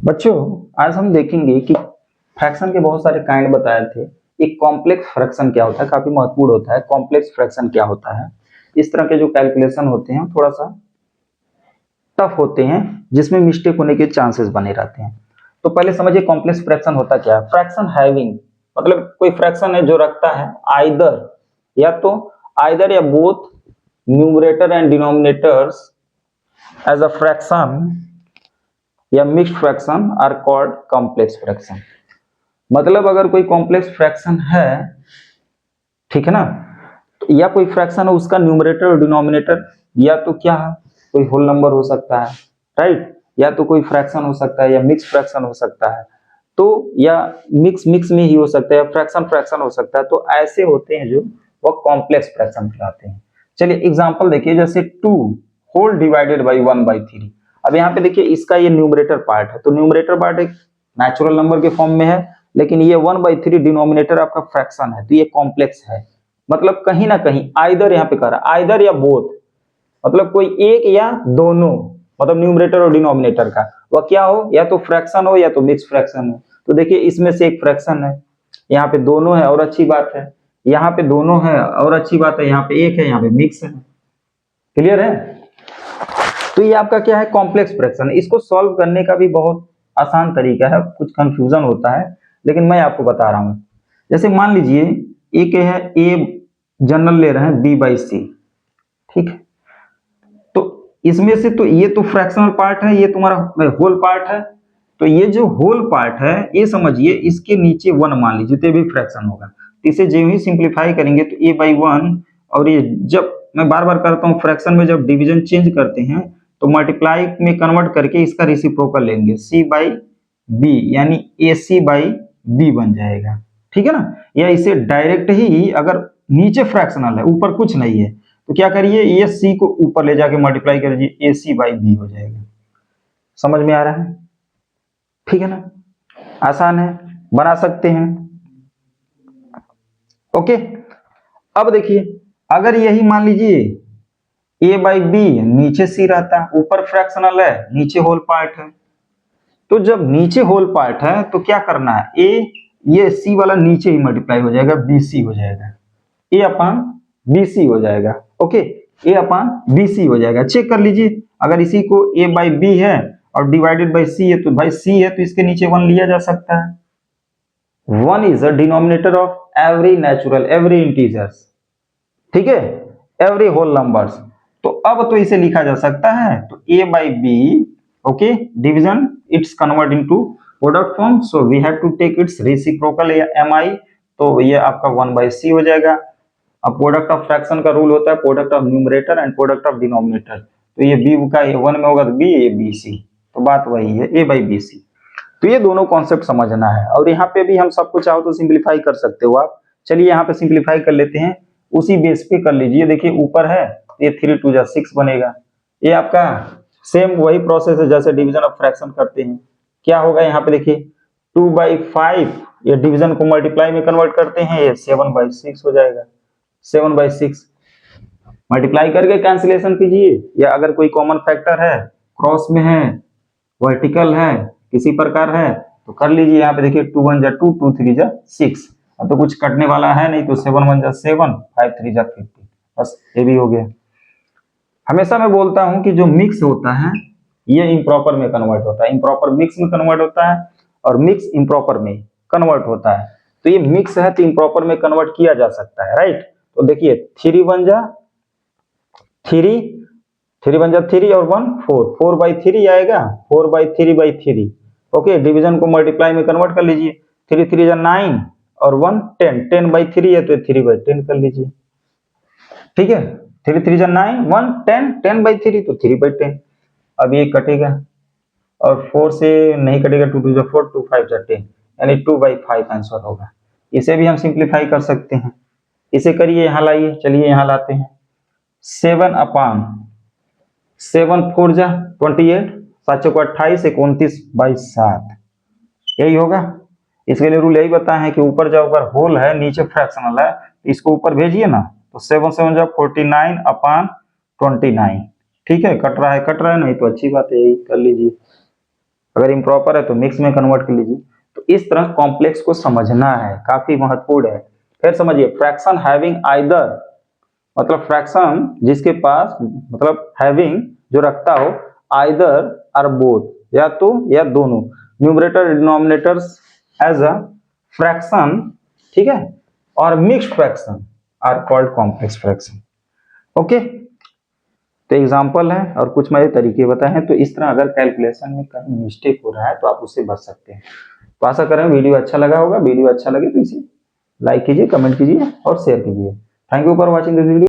बच्चों, आज हम देखेंगे कि फ्रैक्शन के बहुत सारे काइंड बताए थे। एक कॉम्प्लेक्स फ्रैक्शन क्या होता है, काफी महत्वपूर्ण होता है। कॉम्प्लेक्स फ्रैक्शन क्या होता है, इस तरह के जो कैलकुलेशन होते हैं थोड़ा सा टफ होते हैं, जिसमें मिस्टेक होने के चांसेस बने रहते हैं। तो पहले समझिए कॉम्प्लेक्स फ्रैक्शन होता क्या है। फ्रैक्शन हैविंग मतलब कोई फ्रैक्शन है जो रखता है आइदर या both numerator and denominators as a fraction या mixed fraction are called complex fraction. मतलब अगर कोई कॉम्प्लेक्स फ्रैक्शन है, ठीक है ना, तो या कोई फ्रैक्शन है उसका न्यूमरेटर और डिनोमिनेटर या तो क्या है, कोई होल नंबर हो सकता है, राइट, या तो कोई फ्रैक्शन हो सकता है या मिक्स फ्रैक्शन हो सकता है, तो या मिक्स मिक्स में ही हो सकता है, फ्रैक्शन फ्रैक्शन हो सकता है। तो ऐसे होते हैं जो वो कॉम्प्लेक्स फ्रैक्शन कहलाते हैं। चलिए एग्जांपल देखिए, जैसे 2 होल डिवाइडेड बाई 1/3। अब यहाँ पे देखिए इसका ये न्यूमरेटर पार्ट है, तो न्यूमरेटर पार्ट एक नेचुरल नंबर के फॉर्म में है, लेकिन ये 1/3 डिनोमिनेटर आपका फ्रैक्शन है, तो ये कॉम्प्लेक्स है। मतलब कहीं ना कहीं आइदर यहाँ पे कह रहा है आइदर या बोथ, मतलब कोई एक या दोनों, मतलब न्यूमरेटर और डिनोमिनेटर का वह क्या हो, या तो फ्रैक्शन हो या तो मिक्स फ्रैक्शन हो। तो देखिए इसमें से एक फ्रैक्शन है, यहाँ पे दोनों है और अच्छी बात है, यहाँ पे दोनों है और अच्छी बात है, यहाँ पे एक है, यहाँ पे मिक्स है। क्लियर है? तो ये आपका क्या है, कॉम्प्लेक्स फ्रैक्शन। इसको सॉल्व करने का भी बहुत आसान तरीका है, कुछ कंफ्यूजन होता है लेकिन मैं आपको बता रहा हूं। जैसे मान लीजिए एक है ए, जनरल ले रहे हैं b/c, ठीक है, तो इसमें से तो ये तो फ्रैक्शनल पार्ट है, ये तुम्हारा होल पार्ट है, तो ये जो होल पार्ट है ये समझिए इसके नीचे 1 मान लीजिए, तो ये भी फ्रैक्शन होगा। तो इसे जो ही सिंप्लीफाई करेंगे तो a/1, और ये जब मैं बार बार करता हूँ फ्रैक्शन में जब डिवीजन चेंज करते हैं तो मल्टीप्लाई में कन्वर्ट करके इसका रेसिप्रोकल लेंगे, c/b यानी ac/b बन जाएगा, ठीक है ना। या इसे डायरेक्ट ही, अगर नीचे फ्रैक्शनल है ऊपर कुछ नहीं है तो क्या करिए, ये c को ऊपर ले जाके मल्टीप्लाई कर दीजिए, ac/b हो जाएगा। समझ में आ रहा है? ठीक है ना, आसान है, बना सकते हैं। ओके, अब देखिए अगर यही मान लीजिए a/b, नीचे c रहता, ऊपर फ्रैक्शनल है, नीचे होल पार्ट है, तो जब नीचे होल पार्ट है तो क्या करना है, ये c वाला नीचे ही मल्टीप्लाई हो जाएगा, bc हो जाएगा, a/bc हो जाएगा। ओके, a/bc हो जाएगा। चेक कर लीजिए, अगर इसी को a/b है और डिवाइडेड बाई c है, तो भाई c है तो इसके नीचे 1 लिया जा सकता है। 1 is a denominator of every natural, every integers, ठीक है, एवरी होल नंबर्स। तो अब तो इसे लिखा जा सकता है, तो a/b, okay, division it's convert into product form, so we have to take its reciprocal mi, तो ये आपका 1/c हो जाएगा। अब प्रोडक्ट ऑफ फ्रैक्शन का रूल होता है product of numerator and product of denominator, तो ये b का 1 में होगा तो b, ये bc, तो बात वही है a/bc। तो ये दोनों कॉन्सेप्ट समझना है, और यहाँ पे भी हम सबको चाहो तो सिंप्लीफाई कर सकते हो आप। चलिए यहाँ पे सिंप्लीफाई कर लेते हैं, उसी बेस पे कर लीजिए। देखिए ऊपर है ये 3 2 6 बनेगा, ये आपका सेम वही प्रोसेस है जैसे डिवीजन ऑफ फ्रैक्शन करते हैं। क्या होगा यहाँ पे देखिए 2/5, ये डिवीजन को मल्टीप्लाई में कन्वर्ट करते हैं, ये 7/6 हो जाएगा। 7/6 मल्टीप्लाई करके कैंसिलेशन कीजिए, या अगर कोई कॉमन फैक्टर है, क्रॉस में है, वर्टिकल है, किसी प्रकार है तो कर लीजिए। यहाँ पे देखिए 2 1 जा 2, 2 3 जा 6, अब तो कुछ कटने वाला है नहीं, तो 7 1 जा 7, 5 3 जा 50, बस ये भी हो गया। हमेशा मैं बोलता हूं कि जो मिक्स होता है ये इम्प्रॉपर में कन्वर्ट होता है, इम्प्रॉपर मिक्स में कन्वर्ट होता है और मिक्स इम्प्रॉपर में कन्वर्ट होता है। तो ये मिक्स है तो इम्प्रॉपर में कन्वर्ट किया जा सकता है, राइट। तो देखिए 3 1 जा 3, 3 1 जा 3 और 1 4, 4/3 आएगा, 4/3/3। ओके, डिवीजन को मल्टीप्लाई में कन्वर्ट कर लीजिए, 3 3 जा 9 और 1 10, 10/3 है तो 3/10 कर लीजिए, ठीक है। 3 3 जा 9, 1 10, 10/3 तो 3/10। अब ये कटेगा और 4 से नहीं कटेगा, 2 2 जा 4, 2 5 जा 10, यानी 2/5 आंसर होगा। इसे भी हम सिंप्लीफाई कर सकते हैं, इसे करिए, यहाँ लाइए, चलिए यहाँ लाते हैं। 7/7 4 जा 28, 7 चौको 28, 29/7, यही होगा। इसके लिए रूल यही बताए हैं कि ऊपर जब ऊपर होल है नीचे फ्रैक्शनल है, इसको ऊपर भेजिए ना, तो 7 7 जा 49/29, ठीक है। कट रहा है नहीं तो अच्छी बात है, यही कर लीजिए, अगर इम्प्रॉपर है तो मिक्स में कन्वर्ट कर लीजिए। तो इस तरह कॉम्प्लेक्स को समझना है, काफी महत्वपूर्ण है। फिर समझिए फ्रैक्शन हैविंग आइदर, मतलब फ्रैक्शन जिसके पास, मतलब हैविंग जो रखता हो, आइदर और बोथ, या तो या दोनों, numerator denominators as a fraction, ठीक है, और mixed fraction are called complex fraction. Okay, तो एग्जांपल है और कुछ मेरे तरीके बताए हैं। तो इस तरह अगर कैलकुलेशन में कहीं मिस्टेक हो रहा है तो आप उससे बच सकते हैं। तो आशा करें वीडियो अच्छा लगा होगा। वीडियो अच्छा लगे तो इसे लाइक कीजिए, कमेंट कीजिए और शेयर कीजिए। Thank you for watching this video.